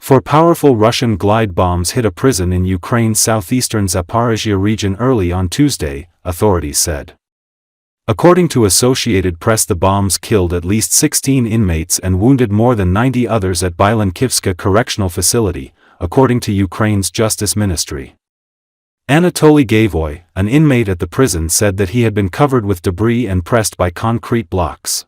Four powerful Russian glide bombs hit a prison in Ukraine's southeastern Zaporizhzhia region early on Tuesday, authorities said. According to Associated Press, the bombs killed at least 16 inmates and wounded more than 90 others at Bilenkivska Correctional Facility, according to Ukraine's Justice Ministry. Anatoly Gayevoy, an inmate at the prison, said that he had been covered with debris and pressed by concrete blocks.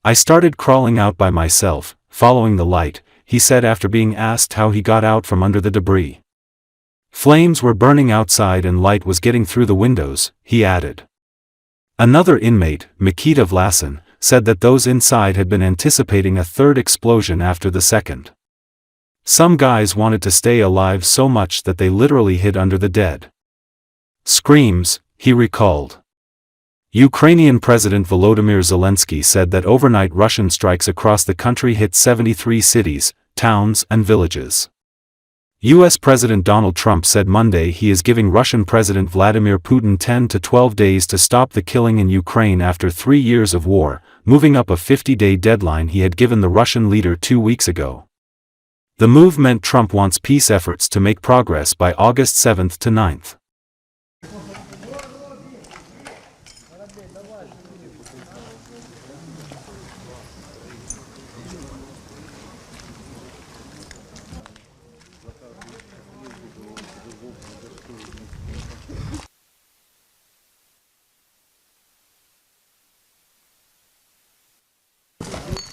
"I started crawling out by myself, following the light," he said after being asked how he got out from under the debris. "Flames were burning outside and light was getting through the windows," he added. Another inmate, Mikita Vlasin, said that those inside had been anticipating a third explosion after the second. "Some guys wanted to stay alive so much that they literally hid under the dead screams," he recalled. Ukrainian President Volodymyr Zelenskyy said that overnight Russian strikes across the country hit 73 cities, towns and villages. U.S. President Donald Trump said Monday he is giving Russian President Vladimir Putin 10 to 12 days to stop the killing in Ukraine after 3 years of war, moving up a 50-day deadline he had given the Russian leader 2 weeks ago. The move meant Trump wants peace efforts to make progress by August 7 to 9.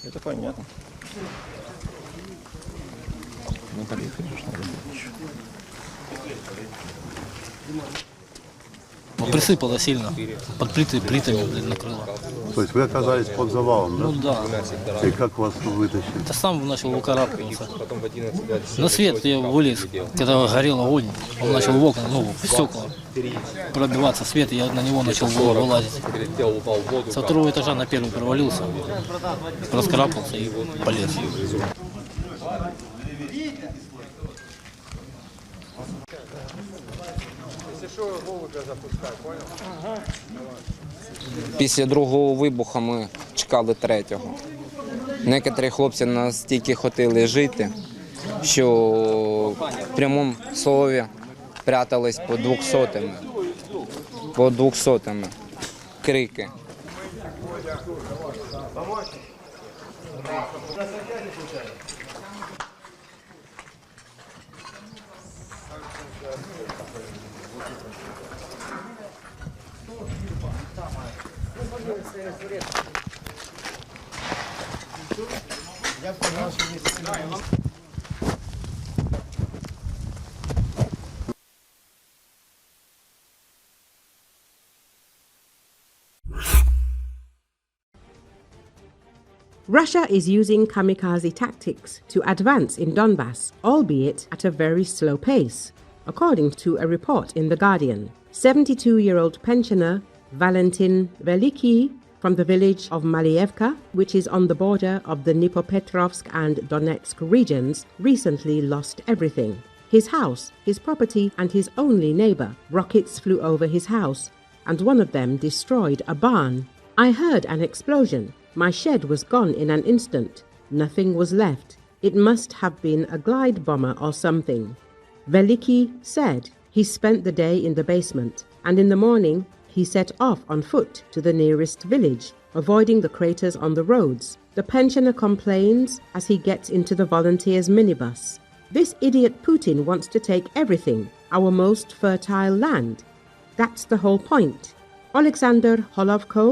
Это понятно. Мы подъехали, что ли? Ну, присыпало сильно, под плитами накрыло. То есть вы оказались под завалом, да? Ну да. И как вас вытащили? Я сам начал выкарабкиваться. На свет я вылез, когда горел огонь, он начал в окна, в стекла пробиваться свет, и я на него начал вылазить. Со второго этажа на первый провалился, раскарабкался и полез. Після другого вибуху ми чекали третього. Некоторі хлопці настільки хотіли жити, що в прямому слові прятались по 200-ми крики. Russia is using kamikaze tactics to advance in Donbas, albeit at a very slow pace, according to a report in The Guardian. 72-year-old pensioner Valentin Veliky from the village of Malievka, which is on the border of the Dnipropetrovsk and Donetsk regions, recently lost everything. His house, his property and his only neighbor. Rockets flew over his house, and one of them destroyed a barn. "I heard an explosion. My shed was gone in an instant. Nothing was left. It must have been a glide bomber or something." Veliky said he spent the day in the basement, and in the morning he set off on foot to the nearest village, avoiding the craters on the roads. The pensioner complains as he gets into the volunteers' minibus. "This idiot Putin wants to take everything, our most fertile land. That's the whole point." Alexander Holovko,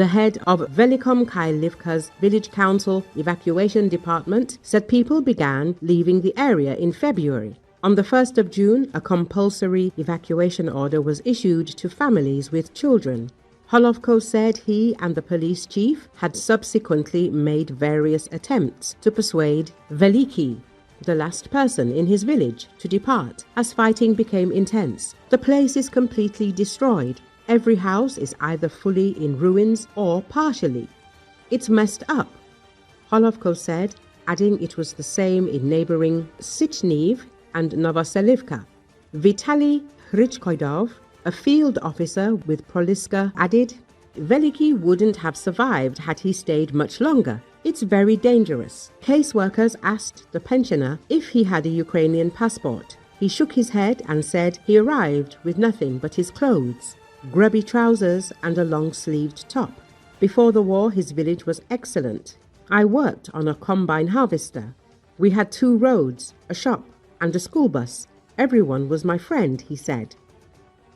the head of Velikomkailivka's village council evacuation department, said people began leaving the area in February. On the 1st of June, a compulsory evacuation order was issued to families with children. Holovko said he and the police chief had subsequently made various attempts to persuade Veliky, the last person in his village, to depart as fighting became intense. "The place is completely destroyed. Every house is either fully in ruins or partially. It's messed up," Holovko said, adding it was the same in neighboring Sichniv and Novoselivka. Vitaly Hrychkoidov, a field officer with Poliska, added, "Veliky wouldn't have survived had he stayed much longer. It's very dangerous. Caseworkers asked the pensioner if he had a Ukrainian passport. He shook his head and said he arrived with nothing but his clothes, grubby trousers and a long-sleeved top. Before the war, his village was excellent. I worked on a combine harvester. We had 2 roads, a shop, and a school bus. Everyone was my friend, he said.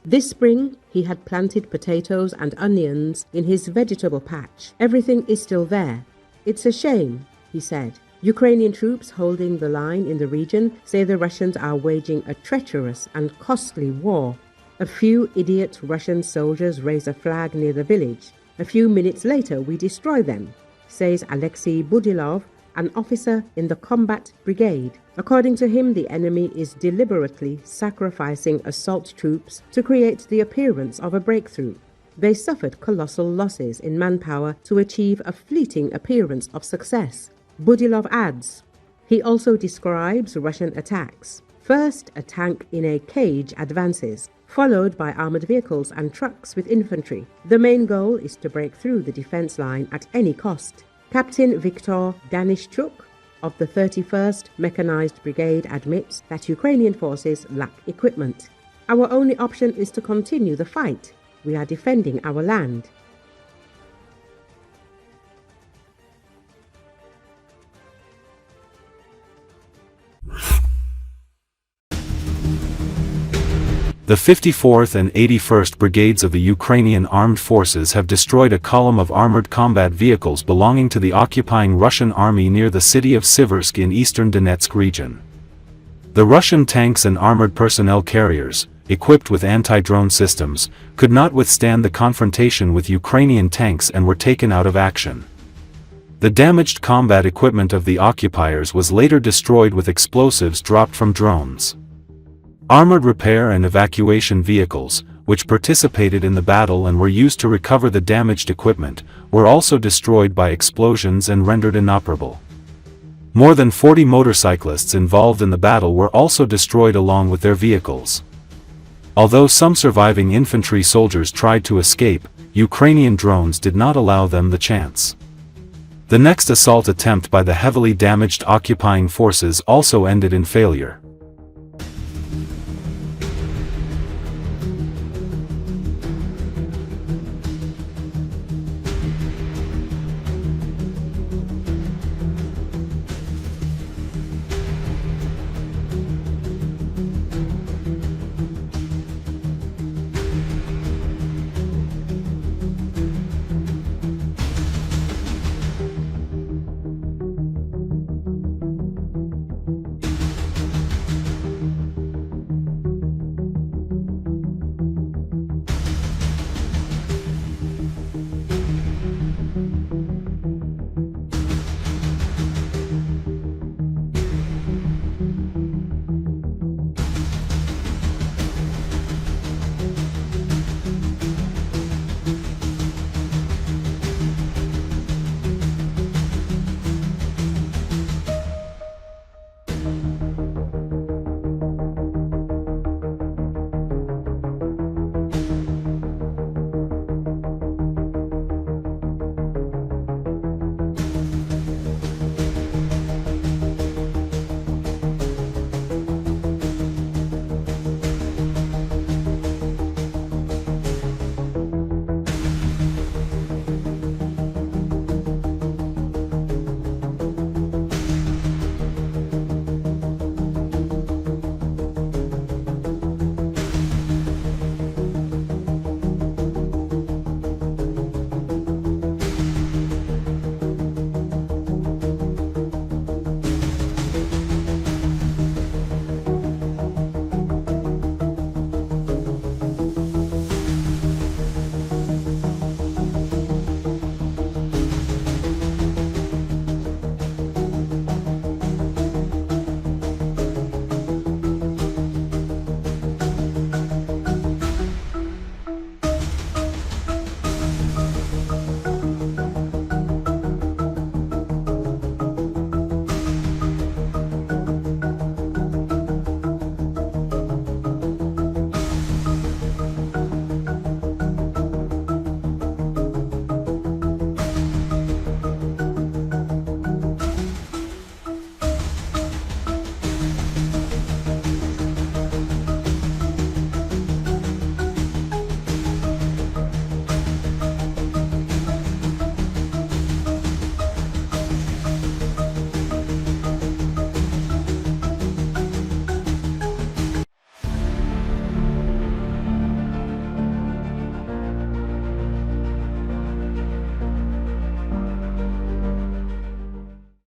This spring, he had planted potatoes and onions in his vegetable patch. Everything is still there. It's a shame, he said. Ukrainian troops holding the line in the region say the Russians are waging a treacherous and costly war. A few idiot Russian soldiers raise a flag near the village. A few minutes later, we destroy them, says Alexei Budilov, an officer in the combat brigade. According to him, the enemy is deliberately sacrificing assault troops to create the appearance of a breakthrough. They suffered colossal losses in manpower to achieve a fleeting appearance of success. Budilov adds. He also describes Russian attacks. First, a tank in a cage advances, followed by armored vehicles and trucks with infantry. The main goal is to break through the defense line at any cost. Captain Viktor Danishchuk of the 31st Mechanized Brigade admits that Ukrainian forces lack equipment. Our only option is to continue the fight. We are defending our land. The 54th and 81st Brigades of the Ukrainian Armed Forces have destroyed a column of armored combat vehicles belonging to the occupying Russian army near the city of Siversk in eastern Donetsk region. The Russian tanks and armored personnel carriers, equipped with anti-drone systems, could not withstand the confrontation with Ukrainian tanks and were taken out of action. The damaged combat equipment of the occupiers was later destroyed with explosives dropped from drones. Armored repair and evacuation vehicles, which participated in the battle and were used to recover the damaged equipment, were also destroyed by explosions and rendered inoperable. More than 40 motorcyclists involved in the battle were also destroyed along with their vehicles. Although some surviving infantry soldiers tried to escape, Ukrainian drones did not allow them the chance. The next assault attempt by the heavily damaged occupying forces also ended in failure.